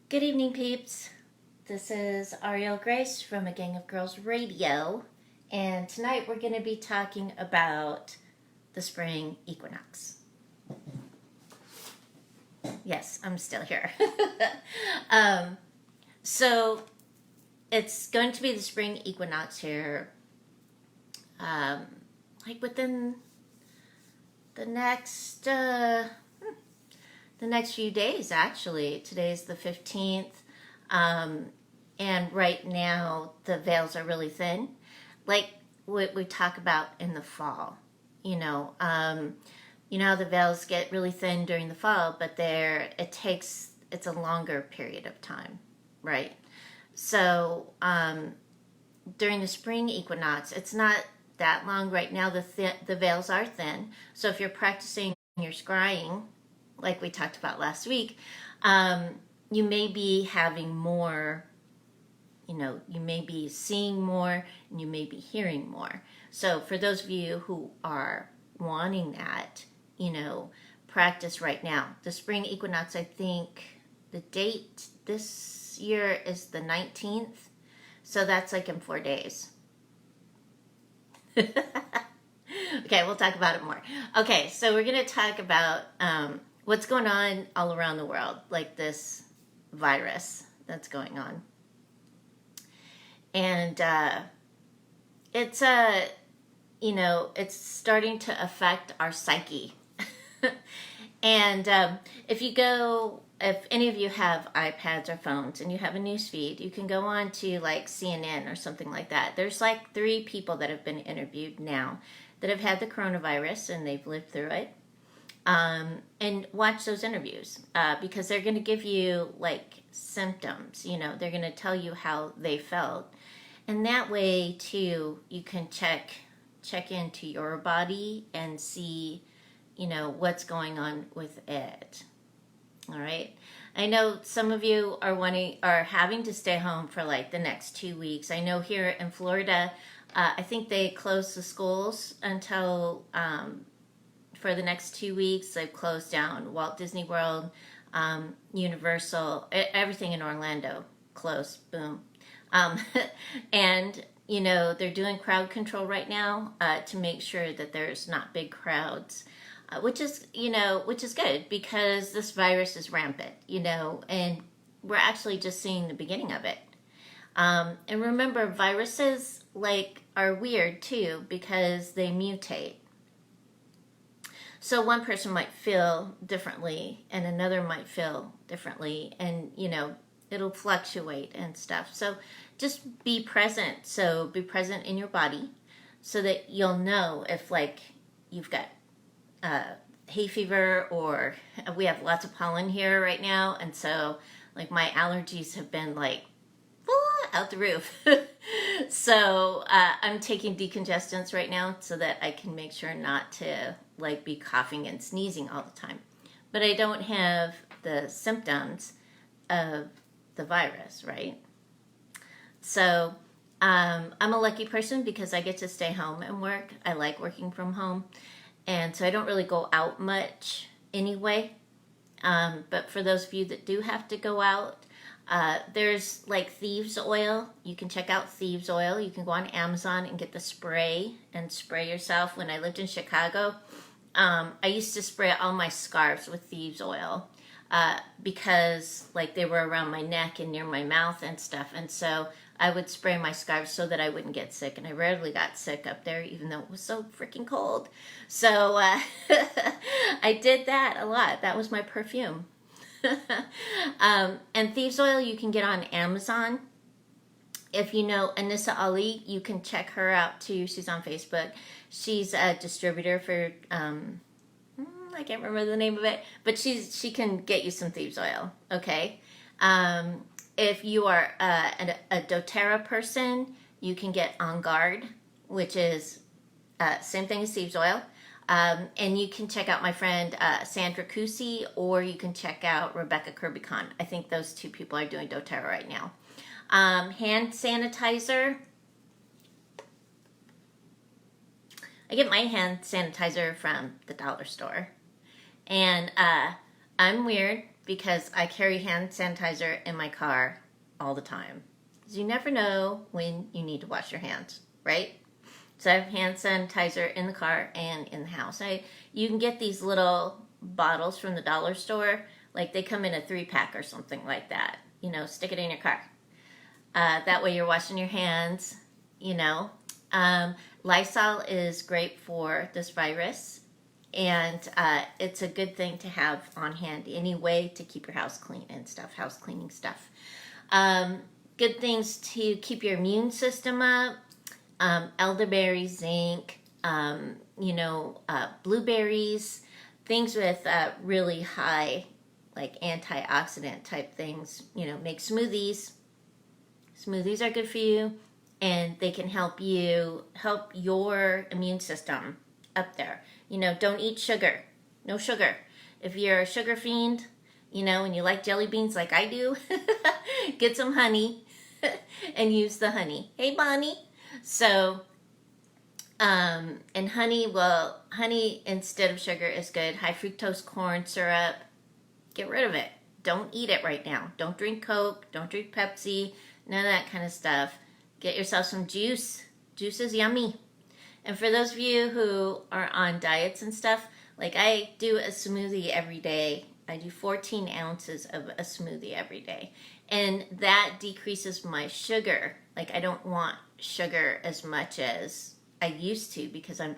Good evening, peeps. This is Ariel Grace from A Gang of Girls Radio, and tonight we're going to be talking about the spring equinox. Yes, I'm still here. So it's going to be the spring equinox here, like within the next few days. Actually, today's the 15th. And right now the veils are really thin, like what we talk about in the fall. You know how the veils get really thin during the fall, but it's a longer period of time, right? So during the spring equinox, it's not that long. Right now the veils are thin. So if you're practicing your scrying, like we talked about last week, you may be having more, you may be seeing more and you may be hearing more. So for those of you who are wanting that, practice right now. The spring equinox, I think the date this year is the 19th. So that's like in 4 days. Okay, we'll talk about it more. Okay, so we're going to talk about what's going on all around the world, like this virus that's going on. And it's starting to affect our psyche. And if any of you have iPads or phones and you have a news feed, you can go on to like CNN or something like that. There's like 3 people that have been interviewed now that have had the coronavirus and they've lived through it. And watch those interviews because they're going to give you like symptoms. They're going to tell you how they felt, and that way too you can check into your body and see what's going on with it. All right. I know some of you are having to stay home for like the next 2 weeks. I know here in Florida, I think they closed the schools until for the next 2 weeks. They've closed down Walt Disney World, Universal, everything in Orlando closed. Boom. And they're doing crowd control right now to make sure that there's not big crowds, which is good because this virus is rampant, and we're actually just seeing the beginning of it. And remember, viruses are weird too because they mutate. So one person might feel differently and another might feel differently, and it'll fluctuate and stuff. So just be present. So be present in your body so that you'll know if you've got hay fever, or we have lots of pollen here right now, and so my allergies have been out the roof. So I'm taking decongestants right now so that I can make sure not to be coughing and sneezing all the time. But I don't have the symptoms of the virus, right? So I'm a lucky person because I get to stay home and work. I like working from home. And so I don't really go out much anyway. But for those of you that do have to go out, there's thieves oil. You can check out thieves oil. You can go on Amazon and get the spray and spray yourself. When I lived in Chicago, I used to spray all my scarves with thieves oil because they were around my neck and near my mouth and stuff. And so I would spray my scarves so that I wouldn't get sick. And I rarely got sick up there, even though it was so freaking cold. So I did that a lot. That was my perfume. And thieves oil you can get on Amazon. If you know Anissa Ali, you can check her out too. She's on Facebook. She's a distributor for I can't remember the name of it, but she can get you some thieves oil. Okay. If you are a doTERRA person, you can get On Guard, which is same thing as thieves oil. And you can check out my friend Sandra Cusi, or you can check out Rebecca Kirby-Kahn. I think those 2 people are doing doTERRA right now. Hand sanitizer. I get my hand sanitizer from the dollar store. And I'm weird because I carry hand sanitizer in my car all the time. Because you never know when you need to wash your hands, right? So I have hand sanitizer in the car and in the house. You can get these little bottles from the dollar store. Like they come in a 3-pack or something like that. You know, stick it in your car. That way you're washing your hands, you know. Lysol is great for this virus. And it's a good thing to have on hand anyway to keep your house clean and stuff, house cleaning stuff. Good things to keep your immune system up. Elderberry, zinc, blueberries, things with really high, like antioxidant type things. You know, make smoothies. Smoothies are good for you, and they can help your immune system up there. You know, don't eat sugar. No sugar. If you're a sugar fiend, you know, and you like jelly beans like I do, get some honey and use the honey. Hey, Bonnie. So, and honey instead of sugar is good. High fructose corn syrup, get rid of it. Don't eat it right now. Don't drink Coke. Don't drink Pepsi. None of that kind of stuff. Get yourself some juice. Juice is yummy. And for those of you who are on diets and stuff, like I do a smoothie every day. I do 14 ounces of a smoothie every day. And that decreases my sugar. Like I don't want sugar as much as I used to because I'm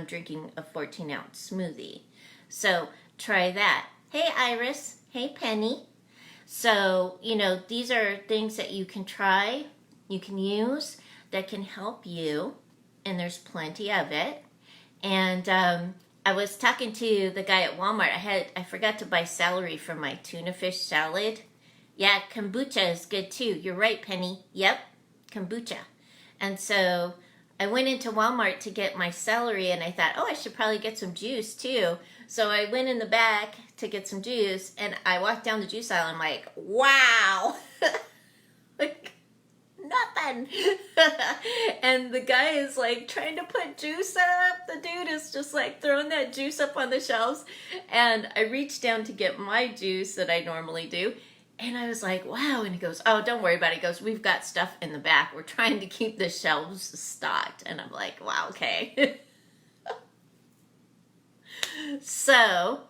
drinking a 14-ounce smoothie. So try that. Hey, Iris. Hey, Penny. So, you know, these are things that you can try, you can use that can help you. And there's plenty of it. And I was talking to the guy at Walmart. I forgot to buy celery for my tuna fish salad. Yeah, kombucha is good too. You're right, Penny. Yep, kombucha. And so I went into Walmart to get my celery, and I thought, oh, I should probably get some juice too. So I went in the back to get some juice, and I walked down the juice aisle, and I'm like, wow. Like, nothing. And the guy is like trying to put juice up. The dude is just like throwing that juice up on the shelves. And I reached down to get my juice that I normally do. And I was like, wow. And he goes, oh, don't worry about it. He goes, we've got stuff in the back. We're trying to keep the shelves stocked. And I'm like, wow, okay. So,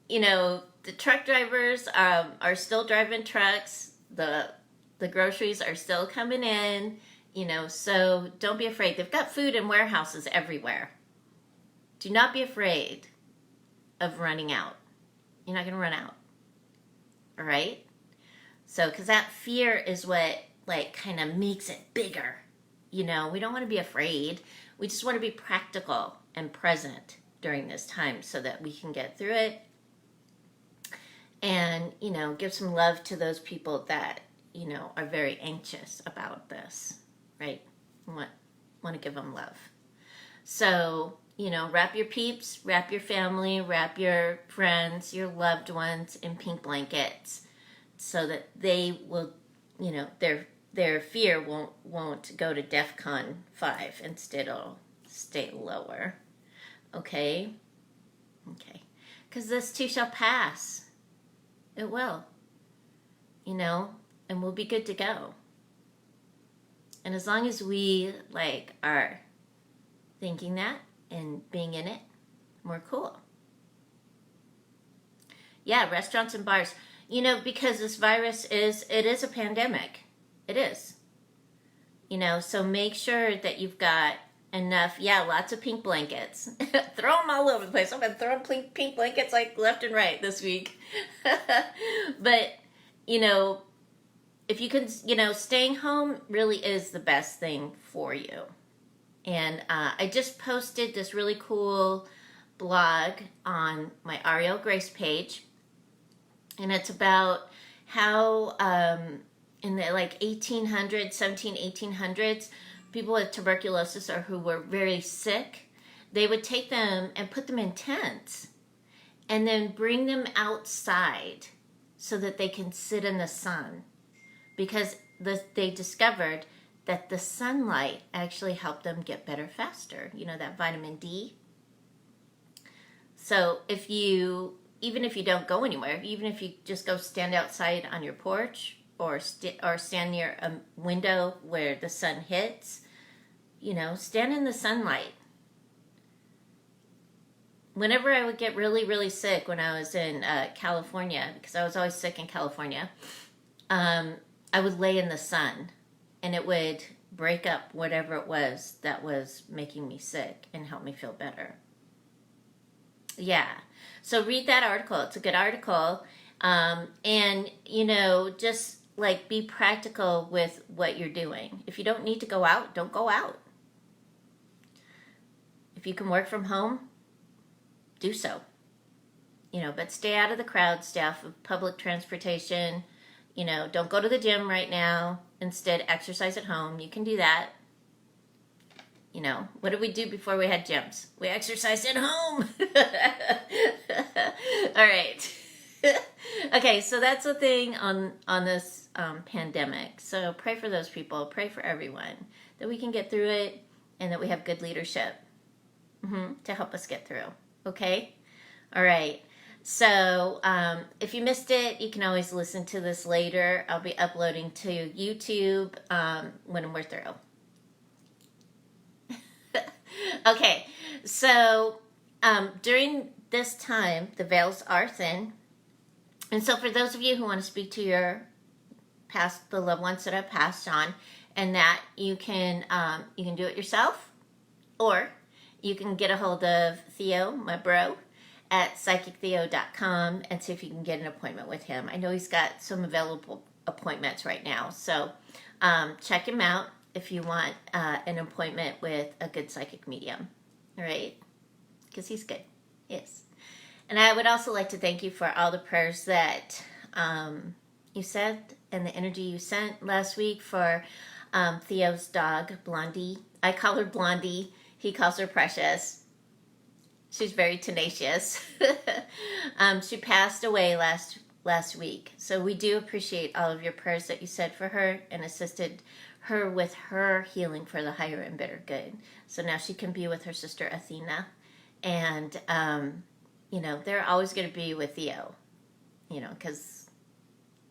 you know, the truck drivers are still driving trucks. The groceries are still coming in, you know, so don't be afraid. They've got food in warehouses everywhere. Do not be afraid of running out. You're not going to run out. All right? So, because that fear is what, like, kind of makes it bigger. You know, we don't want to be afraid. We just want to be practical and present during this time so that we can get through it. And, you know, give some love to those people that, you know, are very anxious about this, right? Want to give them love. So, you know, wrap your peeps, wrap your family, wrap your friends, your loved ones in pink blankets so that they will, you know, their fear won't go to DEFCON 5. Instead, it'll stay lower. Okay? Okay. Because this too shall pass. It will. You know? And we'll be good to go. And as long as we like are thinking that and being in it, we're cool. Yeah, restaurants and bars. You know, because this virus is a pandemic. It is. You know, so make sure that you've got enough, lots of pink blankets. Throw them all over the place. I've been throwing pink blankets like left and right this week. But, you know, if you can, you know, staying home really is the best thing for you. And I just posted this really cool blog on my Ariel Grace page. And it's about how in the like 1800s, people with tuberculosis or who were very sick, they would take them and put them in tents and then bring them outside so that they can sit in the sun. Because they discovered that the sunlight actually helped them get better faster. You know, that vitamin D. So if you even if you don't go anywhere, even if you just go stand outside on your porch or stand near a window where the sun hits, you know, stand in the sunlight. Whenever I would get really, really sick when I was in California, because I was always sick in California, I would lay in the sun and it would break up whatever it was that was making me sick and help me feel better. Yeah. So read that article. It's a good article. And, you know, just like be practical with what you're doing. If you don't need to go out, don't go out. If you can work from home, do so. You know, but stay out of the crowd, stay off of public transportation. You know, don't go to the gym right now. Instead, exercise at home. You can do that. You know, what did we do before we had gyms? We exercised at home. All right. Okay, so that's the thing on this pandemic. So pray for those people. Pray for everyone. That we can get through it and that we have good leadership to help us get through. Okay? All right. So if you missed it, you can always listen to this later. I'll be uploading to YouTube when we're through. Okay, so during this time, the veils are thin. And so for those of you who want to speak to your the loved ones that have passed on, and that you can do it yourself, or you can get a hold of Theo, my bro, at psychictheo.com and see if you can get an appointment with him. I know he's got some available appointments right now, so check him out if you want an appointment with a good psychic medium, all right? Because he's good, yes. And I would also like to thank you for all the prayers that you said and the energy you sent last week for Theo's dog, Blondie. I call her Blondie. He calls her Precious. She's very tenacious. She passed away last week. So we do appreciate all of your prayers that you said for her and assisted her with her healing for the higher and better good. So now she can be with her sister Athena. And, you know, they're always going to be with Theo, you know, because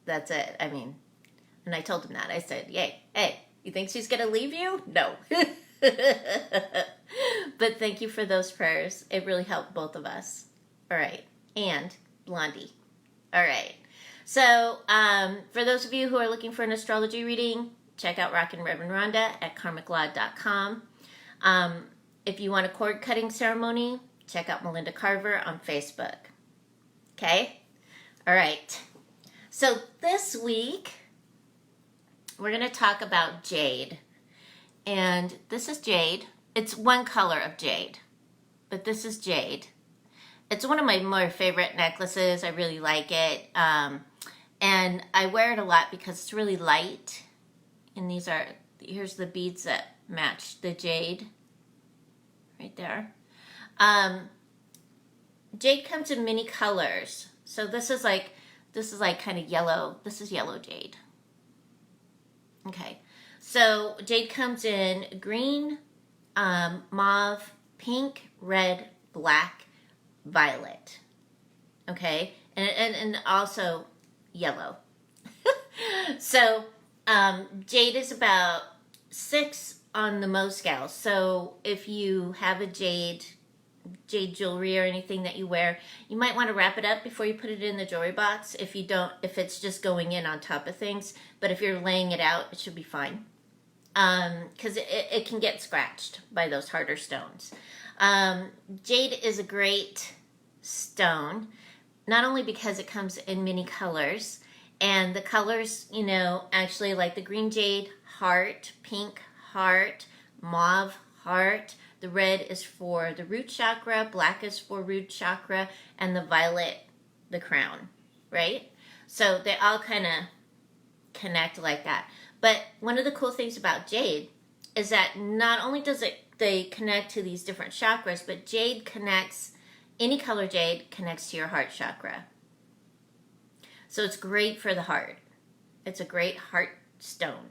that's it. I mean, and I told him that. I said, hey, you think she's going to leave you? No. But thank you for those prayers. It really helped both of us. All right. And Blondie. All right. So for those of you who are looking for an astrology reading, check out Rockin' Reverend Rhonda at karmiclaw.com. If you want a cord cutting ceremony, check out Melinda Carver on Facebook. Okay? All right. So this week, we're going to talk about Jade. And this is Jade. It's one color of Jade, but this is Jade. It's one of my more favorite necklaces. I really like it. And I wear it a lot because it's really light. And here's the beads that match the Jade right there. Jade comes in many colors. So this is like kind of yellow. This is yellow Jade. Okay. So Jade comes in green, mauve, pink, red, black, violet. Okay? And also yellow. So Jade is about 6 on the Mohs scale. So if you have a jade jewelry or anything that you wear, you might want to wrap it up before you put it in the jewelry box. If it's just going in on top of things. But if you're laying it out, it should be fine. Because it can get scratched by those harder stones. Jade is a great stone, not only because it comes in many colors, and the colors, you know, actually like the green jade, heart, pink, heart, mauve, heart. The red is for the root chakra, black is for root chakra, and the violet, the crown, right? So they all kind of connect like that. But one of the cool things about Jade is that not only does they connect to these different chakras, but Jade connects, any color Jade connects to your heart chakra. So it's great for the heart. It's a great heart stone,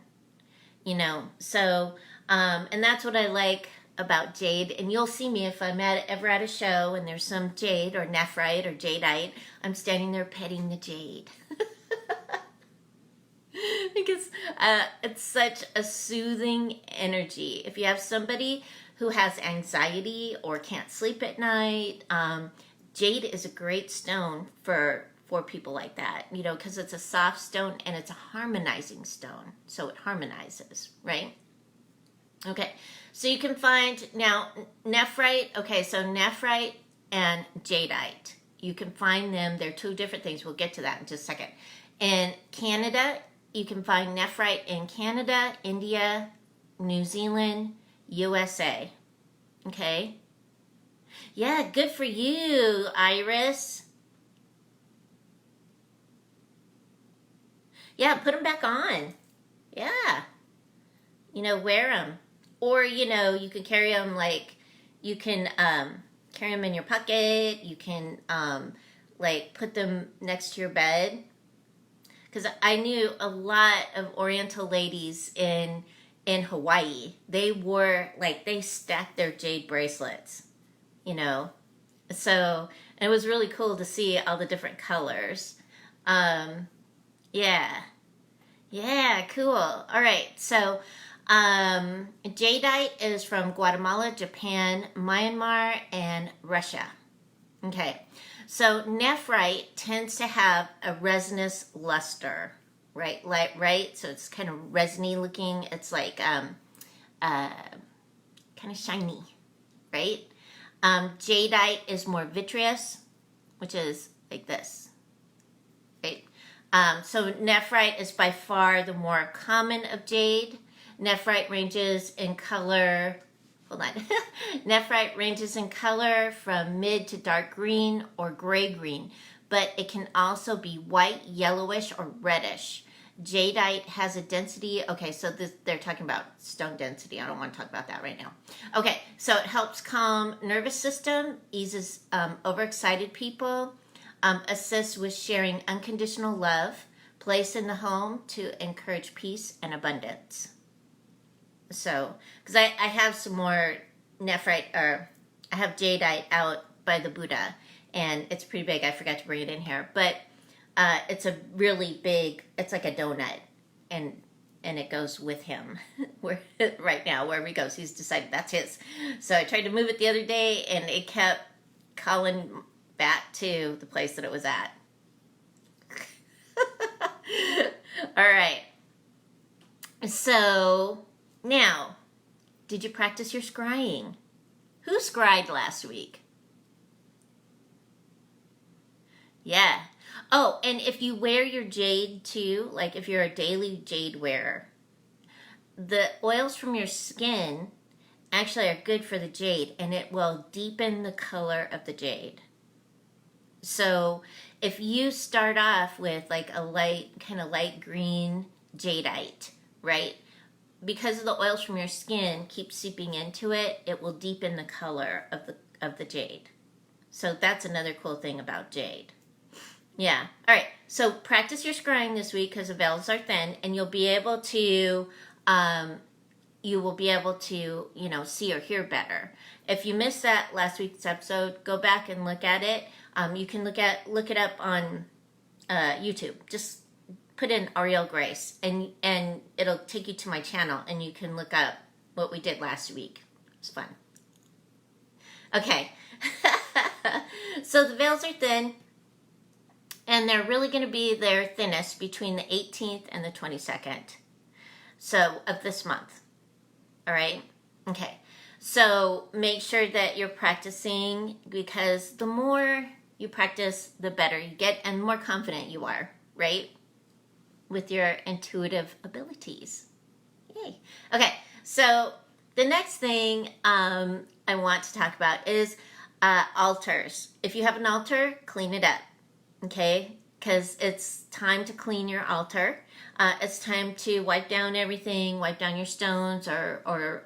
you know. So, and that's what I like about jade, and you'll see me if I'm ever at a show and there's some jade or nephrite or jadeite, I'm standing there petting the jade. Because it's such a soothing energy. If you have somebody who has anxiety or can't sleep at night, jade is a great stone for people like that, you know, because it's a soft stone and it's a harmonizing stone. So it harmonizes, right? Okay, so you can find now nephrite. Okay, so nephrite and jadeite. You can find them. They're two different things. We'll get to that in just a second. In Canada, you can find nephrite in Canada, India, New Zealand, USA. Okay? Yeah, good for you, Iris. Yeah, put them back on. Yeah. You know, wear them. Or, you know, you can carry them like, you can carry them in your pocket. You can, like, put them next to your bed. Because I knew a lot of Oriental ladies in Hawaii. They wore, like, they stacked their jade bracelets, you know. So, and it was really cool to see all the different colors. Yeah. Yeah, cool. All right, so jadeite is from Guatemala, Japan, Myanmar, and Russia. Okay. So nephrite tends to have a resinous luster, right? Right? So it's kind of resiny looking. It's like kind of shiny, right? Jadeite is more vitreous, which is like this, right? So nephrite is by far the more common of jade. Nephrite ranges in color. Hold on. Nephrite ranges in color from mid to dark green or gray-green, but it can also be white, yellowish, or reddish. Jadeite has a density. Okay, so they're talking about stone density. I don't want to talk about that right now. Okay, so it helps calm nervous system, eases overexcited people, assists with sharing unconditional love, placed in the home to encourage peace and abundance. So, because I have some more nephrite, or I have jadeite out by the Buddha, and it's pretty big. I forgot to bring it in here, but it's a really big. It's like a donut, and it goes with him. Where right now, wherever he goes, he's decided that's his. So I tried to move it the other day, and it kept calling back to the place that it was at. All right. So. Now, did you practice your scrying? Who scryed last week? Yeah. Oh, and if you wear your jade too, like if you're a daily jade wearer, the oils from your skin actually are good for the jade, and it will deepen the color of the jade. So if you start off with like a kind of light green jadeite, right? Because of the oils from your skin keep seeping into it, it will deepen the color of the jade. So that's another cool thing about jade. Yeah. All right. So practice your scrying this week because the veils are thin, and you'll be able to see or hear better. If you missed that last week's episode, go back and look at it. You can look it up on YouTube. Just put in Ariel Grace, and it'll take you to my channel, and you can look up what we did last week. It's fun. Okay. So the veils are thin, and they're really going to be their thinnest between the 18th and the 22nd. So of this month. All right. Okay. So make sure that you're practicing, because the more you practice, the better you get and the more confident you are, right? With your intuitive abilities. Yay. Okay, so the next thing I want to talk about is altars. If you have an altar, clean it up, okay? Because it's time to clean your altar. It's time to wipe down everything, wipe down your stones, or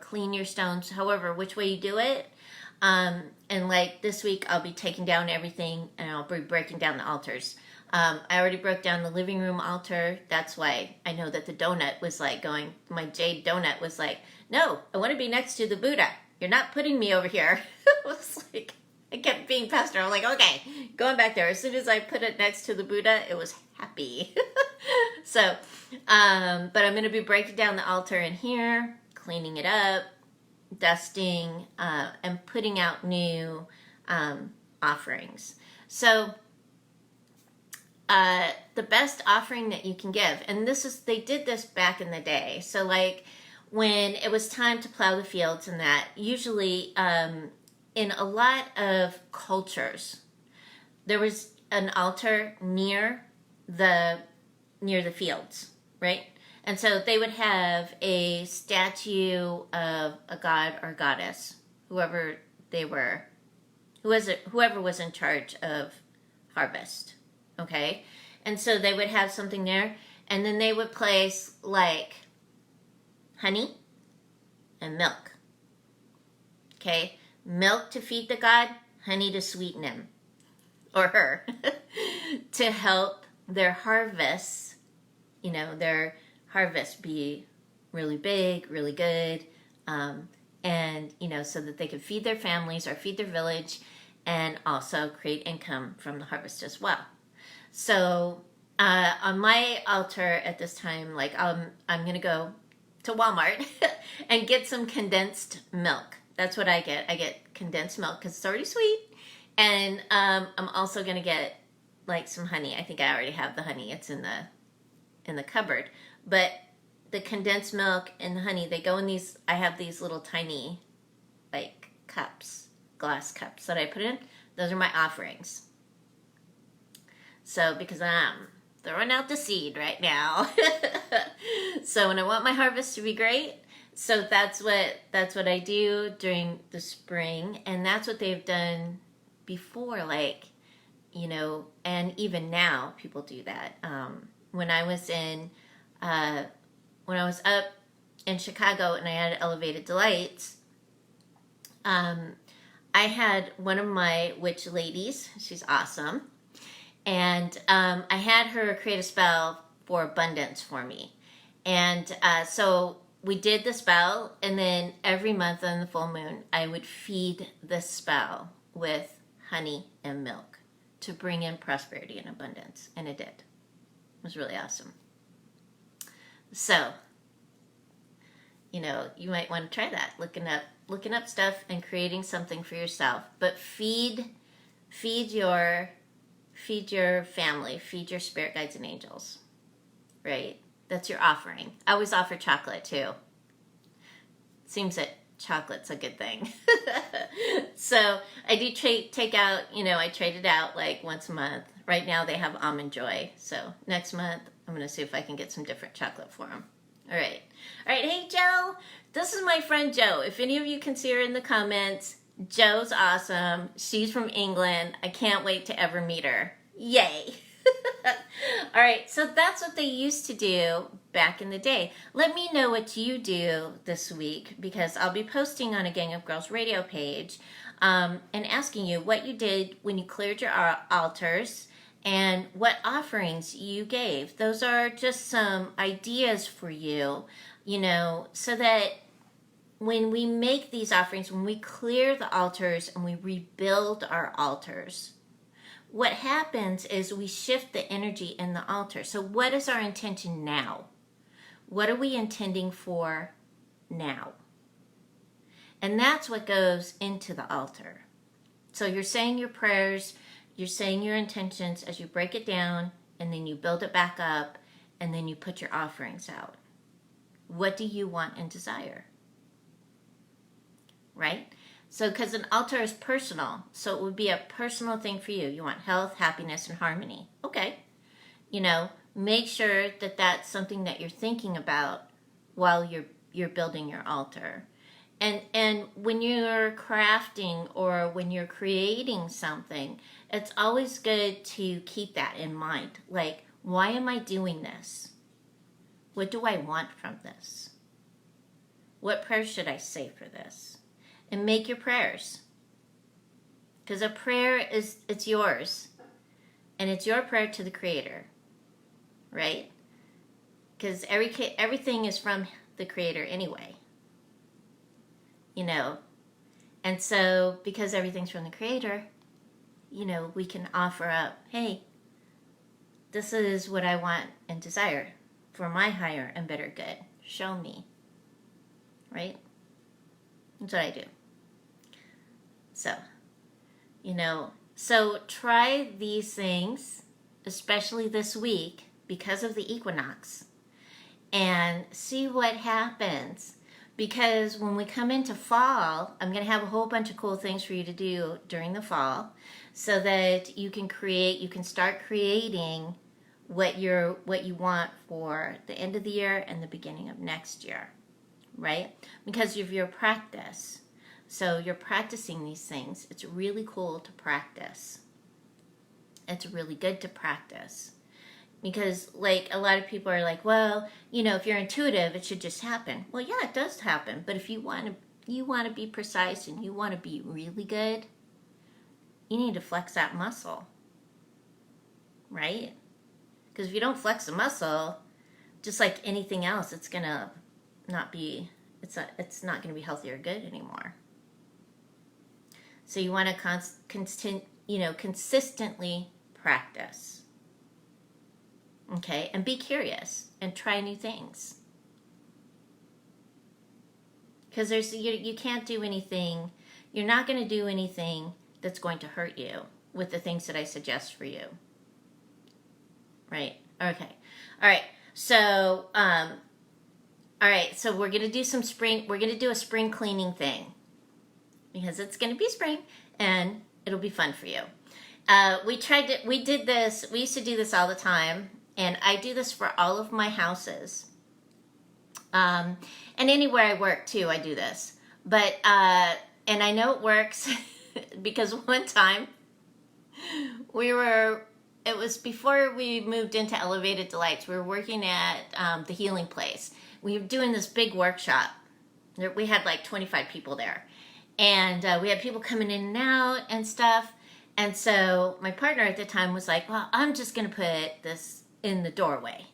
clean your stones, however, which way you do it. And like this week, I'll be taking down everything and I'll be breaking down the altars. I already broke down the living room altar. That's why I know that the donut was like going, my Jade donut was like, no, I want to be next to the Buddha. You're not putting me over here. It was like, I kept being pestered. I'm like, okay, going back there. As soon as I put it next to the Buddha, it was happy. So, but I'm going to be breaking down the altar in here, cleaning it up, dusting, and putting out new offerings. So, the best offering that you can give, and they did this back in the day. So, like, when it was time to plow the fields and that, usually, in a lot of cultures, there was an altar near the fields, right? And so they would have a statue of a god or goddess, whoever they were, whoever was in charge of harvest, okay? And so they would have something there, and then they would place like honey and milk, okay? Milk to feed the god, honey to sweeten him or her to help their harvests, their harvest be really big, really good, and, so that they could feed their families or feed their village and also create income from the harvest as well. So on my altar at this time, like I'm going to go to Walmart and get some condensed milk. That's what I get. I get condensed milk because it's already sweet. And I'm also going to get like some honey. I think I already have the honey. It's in the cupboard. But the condensed milk and the honey, they go in these, I have these little tiny like cups, glass cups that I put in. Those are my offerings. So because I'm throwing out the seed right now. So when I want my harvest to be great, so that's what I do during the spring, and that's what they've done before, like, and even now people do that. When I was up in Chicago and I had Elevated Delights, I had one of my witch ladies, she's awesome, and I had her create a spell for abundance for me. And so we did the spell, and then every month on the full moon, I would feed the spell with honey and milk to bring in prosperity and abundance. And it did. It was really awesome. So, you might want to try that, looking up stuff and creating something for yourself. But feed your family, feed your spirit guides and angels, right? That's your offering. I always offer chocolate too. Seems that chocolate's a good thing. So I do take out, I trade it out like once a month. Right now they have Almond Joy. So next month I'm going to see if I can get some different chocolate for them. All right. Hey, Joe. This is my friend Joe. If any of you can see her in the comments, Joe's awesome. She's from England. I can't wait to ever meet her. Yay. All right, so that's what they used to do back in the day. Let me know what you do this week, because I'll be posting on a Gang of Girls radio page and asking you what you did when you cleared your altars and what offerings you gave. Those are just some ideas for you, so that when we make these offerings, when we clear the altars and we rebuild our altars, what happens is we shift the energy in the altar. So what is our intention now? What are we intending for now? And that's what goes into the altar. So you're saying your prayers, you're saying your intentions as you break it down, and then you build it back up, and then you put your offerings out. What do you want and desire? Right? So, because an altar is personal, so it would be a personal thing for you. You want health, happiness, and harmony. Okay. Make sure that that's something that you're thinking about while you're building your altar. And when you're crafting or when you're creating something, it's always good to keep that in mind. Like, why am I doing this? What do I want from this? What prayers should I say for this? And make your prayers. Because a prayer it's yours. And it's your prayer to the Creator, right? Because everything is from the Creator anyway. You know, and so because everything's from the Creator, you know, we can offer up, hey, this is what I want and desire for my higher and better good. Show me. Right? That's what I do. So, you know, so try these things, especially this week, because of the equinox, and see what happens. Because when we come into fall, I'm going to have a whole bunch of cool things for you to do during the fall so that you can start creating what you want for the end of the year and the beginning of next year, right? Because of your practice. So you're practicing these things. It's really cool to practice. It's really good to practice. Because, like, a lot of people are like, well, you know, if you're intuitive, it should just happen. Well, yeah, it does happen. But if you want to be precise and you want to be really good, you need to flex that muscle, right? Because if you don't flex the muscle, just like anything else, it's gonna not be. It's not gonna be healthy or good anymore. So you want to consistently practice. Okay, and be curious and try new things. Because you can't do anything, you're not going to do anything that's going to hurt you with the things that I suggest for you. Right? Okay. All right. So, so we're going to do a spring cleaning thing. Because it's going to be spring and it'll be fun for you. We used to do this all the time. And I do this for all of my houses. And anywhere I work, too, I do this. But, and I know it works because one time it was before we moved into Elevated Delights. We were working at the Healing Place. We were doing this big workshop. We had like 25 people there. And we had people coming in and out and stuff. And so my partner at the time was like, well, I'm just going to put this in the doorway,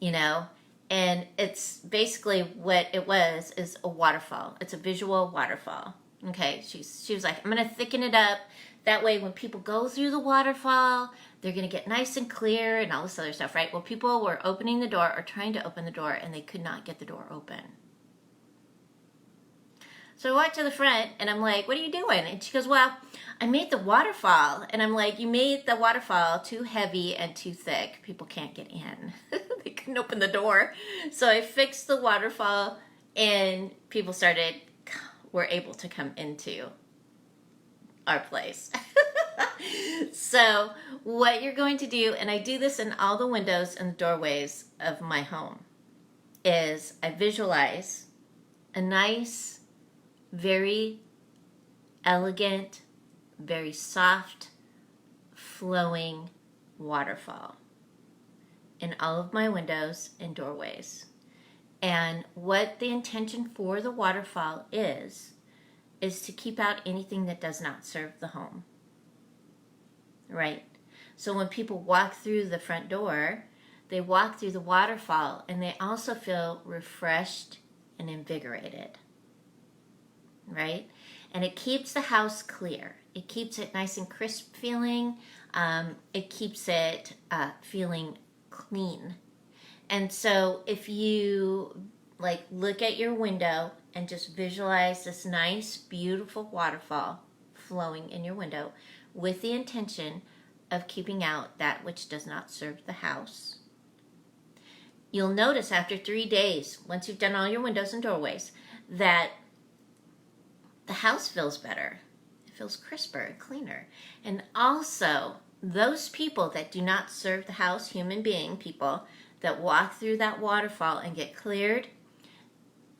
you know, and it's basically what it was is a waterfall. It's a visual waterfall. Okay, she was like, I'm gonna thicken it up. That way, when people go through the waterfall, they're gonna get nice and clear and all this other stuff, right? Well, people were opening the door or trying to open the door, and they could not get the door open. So I walked to the front and I'm like, what are you doing? And she goes, well, I made the waterfall. And I'm like, you made the waterfall too heavy and too thick. People can't get in. They couldn't open the door. So I fixed the waterfall and people were able to come into our place. So what you're going to do, and I do this in all the windows and the doorways of my home, is I visualize a nice, very elegant, very soft, flowing waterfall in all of my windows and doorways. And what the intention for the waterfall is to keep out anything that does not serve the home. Right? So when people walk through the front door, they walk through the waterfall and they also feel refreshed and invigorated. Right? And it keeps the house clear. It keeps it nice and crisp feeling. It keeps it feeling clean. And so if you look at your window and just visualize this nice, beautiful waterfall flowing in your window with the intention of keeping out that which does not serve the house, you'll notice after 3 days, once you've done all your windows and doorways, that the house feels better. It feels crisper and cleaner. And also, those people that do not serve the house, human being people, that walk through that waterfall and get cleared,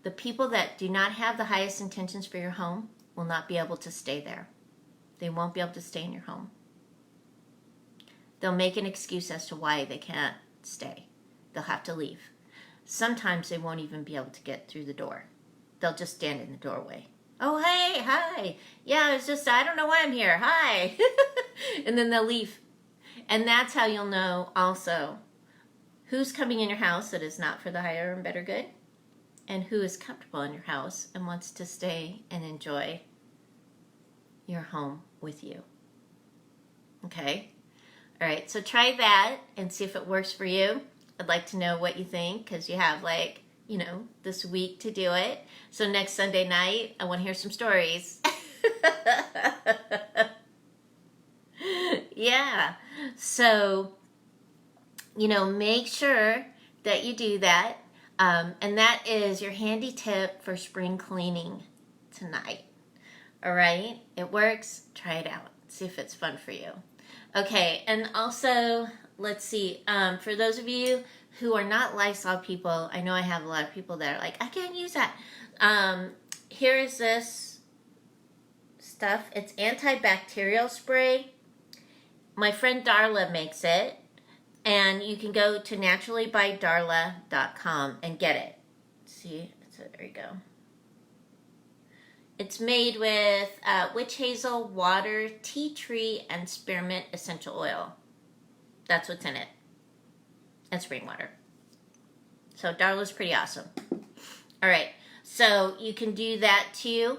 the people that do not have the highest intentions for your home will not be able to stay there. They won't be able to stay in your home. They'll make an excuse as to why they can't stay. They'll have to leave. Sometimes they won't even be able to get through the door. They'll just stand in the doorway. Oh, hey, hi. Yeah, it's just, I don't know why I'm here. Hi. And then they'll leave. And that's how you'll know also who's coming in your house that is not for the higher and better good, and who is comfortable in your house and wants to stay and enjoy your home with you. Okay? All right, so try that and see if it works for you. I'd like to know what you think, because you have this week to do it. So next Sunday night, I want to hear some stories. Yeah. So, make sure that you do that. And that is your handy tip for spring cleaning tonight. All right? It works. Try it out. See if it's fun for you. Okay, and also, let's see. For those of you who are not Lysol people, I know I have a lot of people that are like, I can't use that. Here is this stuff. It's antibacterial spray. My friend Darla makes it. And you can go to naturallybydarla.com and get it. See, so there you go. It's made with witch hazel, water, tea tree, and spearmint essential oil. That's what's in it. And spring water. So Darla's pretty awesome. All right, so you can do that too.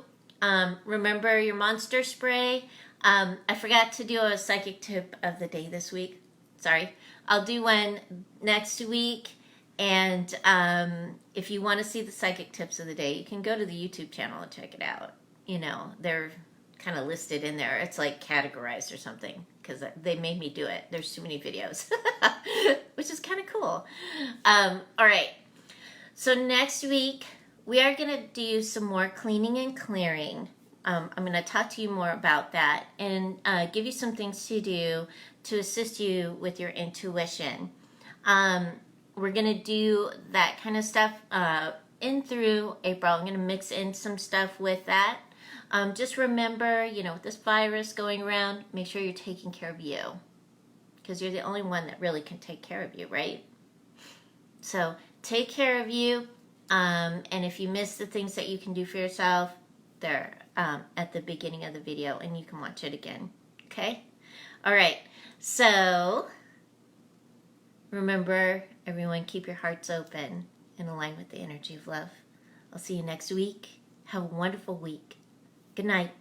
Remember your monster spray. I forgot to do a psychic tip of the day this week. Sorry. I'll do one next week. And if you want to see the psychic tips of the day, you can go to the YouTube channel and check it out. They're kind of listed in there. It's like categorized or something, because they made me do it. There's too many videos, which is kind of cool. All right. So next week, we are going to do some more cleaning and clearing. I'm going to talk to you more about that and give you some things to do to assist you with your intuition. We're going to do that kind of stuff in through April. I'm going to mix in some stuff with that. Just remember, with this virus going around, make sure you're taking care of you, because you're the only one that really can take care of you, right? So take care of you. And if you miss the things that you can do for yourself, they're at the beginning of the video, and you can watch it again. Okay? All right. So remember, everyone, keep your hearts open and align with the energy of love. I'll see you next week. Have a wonderful week. Good night.